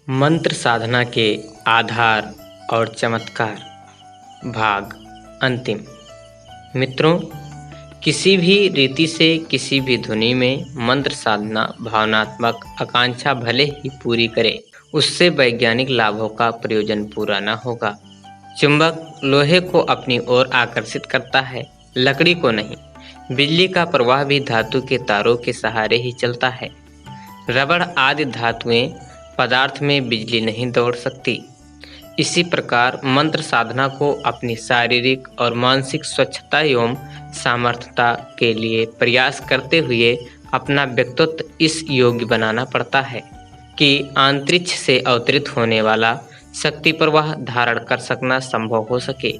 मंत्र साधना के आधार और चमत्कार भाग अंतिम। मित्रों, किसी भी रीति से किसी भी धुनी में मंत्र साधना भावनात्मक आकांक्षा भले ही पूरी करे, उससे वैज्ञानिक लाभों का प्रयोजन पूरा न होगा। चुंबक लोहे को अपनी ओर आकर्षित करता है, लकड़ी को नहीं। बिजली का प्रवाह भी धातु के तारों के सहारे ही चलता है। रबड़ आदि धातुएं पदार्थ में बिजली नहीं दौड़ सकती। इसी प्रकार मंत्र साधना को अपनी शारीरिक और मानसिक स्वच्छता एवं सामर्थ्यता के लिए प्रयास करते हुए अपना व्यक्तित्व इस योग्य बनाना पड़ता है कि अंतरिक्ष से अवतरित होने वाला शक्ति प्रवाह धारण कर सकना संभव हो सके।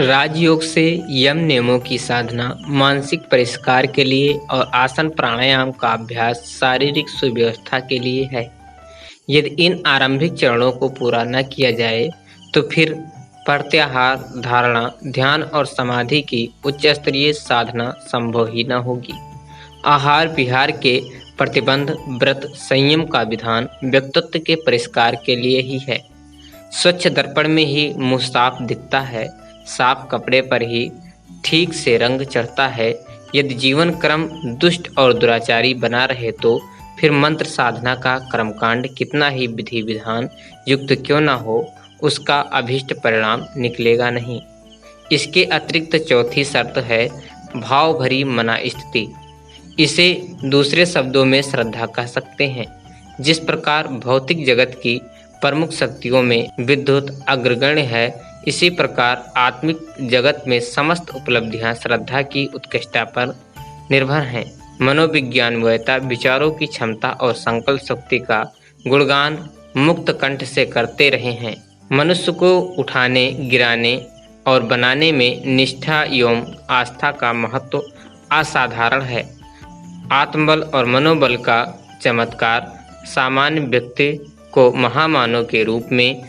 राजयोग से यम नियमों की साधना मानसिक परिष्कार के लिए और आसन प्राणायाम का अभ्यास शारीरिक सुव्यवस्था के लिए है। यदि इन आरंभिक चरणों को पूरा न किया जाए तो फिर प्रत्याहार, धारणा, ध्यान और समाधि की उच्च स्तरीय साधना संभव ही न होगी। आहार विहार के प्रतिबंध, व्रत, संयम का विधान व्यक्तित्व के परिष्कार के लिए ही है। स्वच्छ दर्पण में ही मुंह साफ दिखता है, साफ कपड़े पर ही ठीक से रंग चढ़ता है। यदि जीवन क्रम दुष्ट और दुराचारी बना रहे तो फिर मंत्र साधना का कर्मकांड कितना ही विधि विधान युक्त क्यों न हो, उसका अभीष्ट परिणाम निकलेगा नहीं। इसके अतिरिक्त चौथी शर्त है भाव भरी मना स्थिति। इसे दूसरे शब्दों में श्रद्धा कह सकते हैं। जिस प्रकार भौतिक जगत की प्रमुख शक्तियों में विद्युत अग्रगण्य है, इसी प्रकार आत्मिक जगत में समस्त उपलब्धियां श्रद्धा की उत्कृष्टता पर निर्भर हैं। मनोविज्ञानवेत्ता विचारों की क्षमता और संकल्प शक्ति का गुणगान मुक्त कंठ से करते रहे हैं। मनुष्य को उठाने, गिराने और बनाने में निष्ठा एवं आस्था का महत्व असाधारण है। आत्मबल और मनोबल का चमत्कार सामान्य व्यक्ति को महामानव के रूप में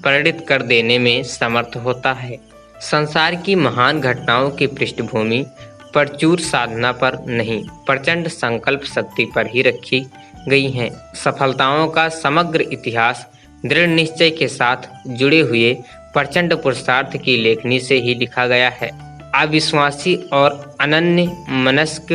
परिणित कर देने में समर्थ होता है। संसार की महान घटनाओं की पृष्ठभूमि प्रचुर साधना पर नहीं, प्रचंड संकल्प शक्ति पर ही रखी गई हैं। सफलताओं का समग्र इतिहास दृढ़ निश्चय के साथ जुड़े हुए प्रचंड पुरुषार्थ की लेखनी से ही लिखा गया है। अविश्वासी और अनन्य मनस्क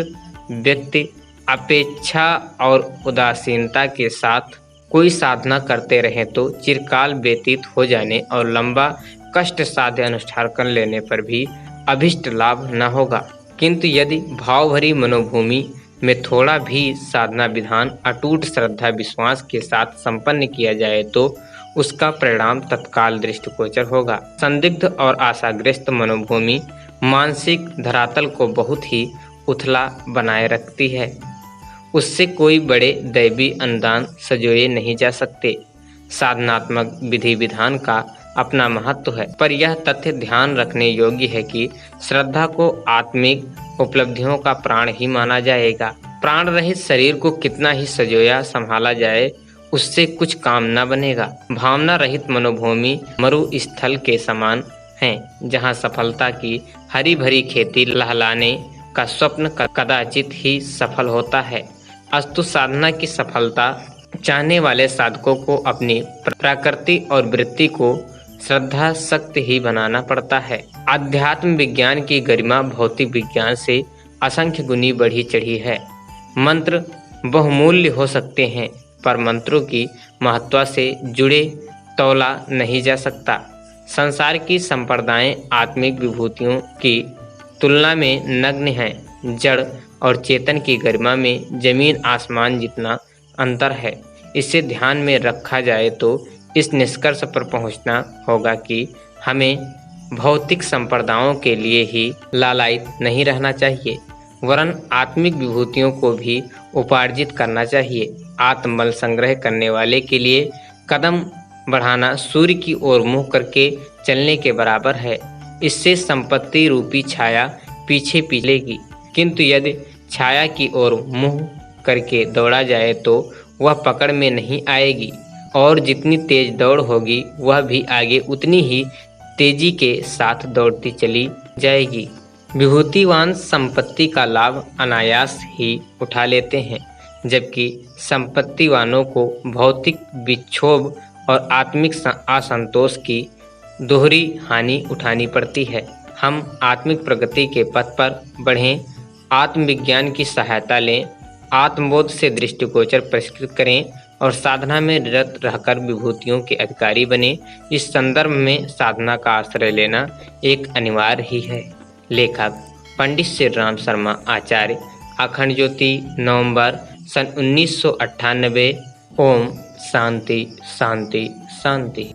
व्यक्ति अपेक्षा और उदासीनता के साथ कोई साधना करते रहें तो चिरकाल व्यतीत हो जाने और लंबा कष्ट साध्य अनुष्ठान कर लेने पर भी अभिष्ट लाभ न होगा। किंतु यदि भाव भरी मनोभूमि में थोड़ा भी साधना विधान अटूट श्रद्धा विश्वास के साथ संपन्न किया जाए तो उसका परिणाम तत्काल दृष्टिगोचर होगा। संदिग्ध और आशाग्रस्त मनोभूमि मानसिक धरातल को बहुत ही उथला बनाए रखती है। उससे कोई बड़े दैवी अनुदान सजोए नहीं जा सकते। साधनात्मक विधि विधान का अपना महत्व है, पर यह तथ्य ध्यान रखने योग्य है कि श्रद्धा को आत्मिक उपलब्धियों का प्राण ही माना जाएगा। प्राण रहित शरीर को कितना ही सजोया संभाला जाए, उससे कुछ काम न बनेगा। भावना रहित मनोभूमि मरुस्थल के समान है, जहाँ सफलता की हरी भरी खेती लहलाने का स्वप्न कदाचित ही सफल होता है। अस्तु साधना की सफलता चाहने वाले साधकों को अपनी प्रकृति और वृत्ति को श्रद्धा शक्ति ही बनाना पड़ता है। अध्यात्म विज्ञान की गरिमा भौतिक विज्ञान से असंख्य गुनी बढ़ी चढ़ी है। मंत्र बहुमूल्य हो सकते हैं, पर मंत्रों की महत्ता से जुड़े तौला नहीं जा सकता। संसार की संप्रदायें आत्मिक विभूतियों की तुलना में नग्न हैं। जड़ और चेतन की गरिमा में जमीन आसमान जितना अंतर है। इसे ध्यान में रखा जाए तो इस निष्कर्ष पर पहुंचना होगा कि हमें भौतिक संप्रदायों के लिए ही लालायित नहीं रहना चाहिए, वरन आत्मिक विभूतियों को भी उपार्जित करना चाहिए। आत्मबल संग्रह करने वाले के लिए कदम बढ़ाना सूर्य की ओर मुँह करके चलने के बराबर है। इससे संपत्ति रूपी छाया पीछे पिछलेगी, किंतु यदि छाया की ओर मुँह करके दौड़ा जाए तो वह पकड़ में नहीं आएगी, और जितनी तेज दौड़ होगी वह भी आगे उतनी ही तेजी के साथ दौड़ती चली जाएगी। विभूतिवान संपत्ति का लाभ अनायास ही उठा लेते हैं। जबकि संपत्तिवानों को भौतिक विक्षोभ और आत्मिक असंतोष की दोहरी हानि उठानी पड़ती है। हम आत्मिक प्रगति के पथ पर बढ़ें, आत्मविज्ञान की सहायता लें, आत्मबोध से दृष्टिगोचर परिष्कृत करें और साधना में निरत रहकर विभूतियों के अधिकारी बने। इस संदर्भ में साधना का आश्रय लेना एक अनिवार्य ही है। लेखक पंडित श्री राम शर्मा आचार्य, अखंड ज्योति, नवंबर सन 1998। ओम शांति शांति शांति।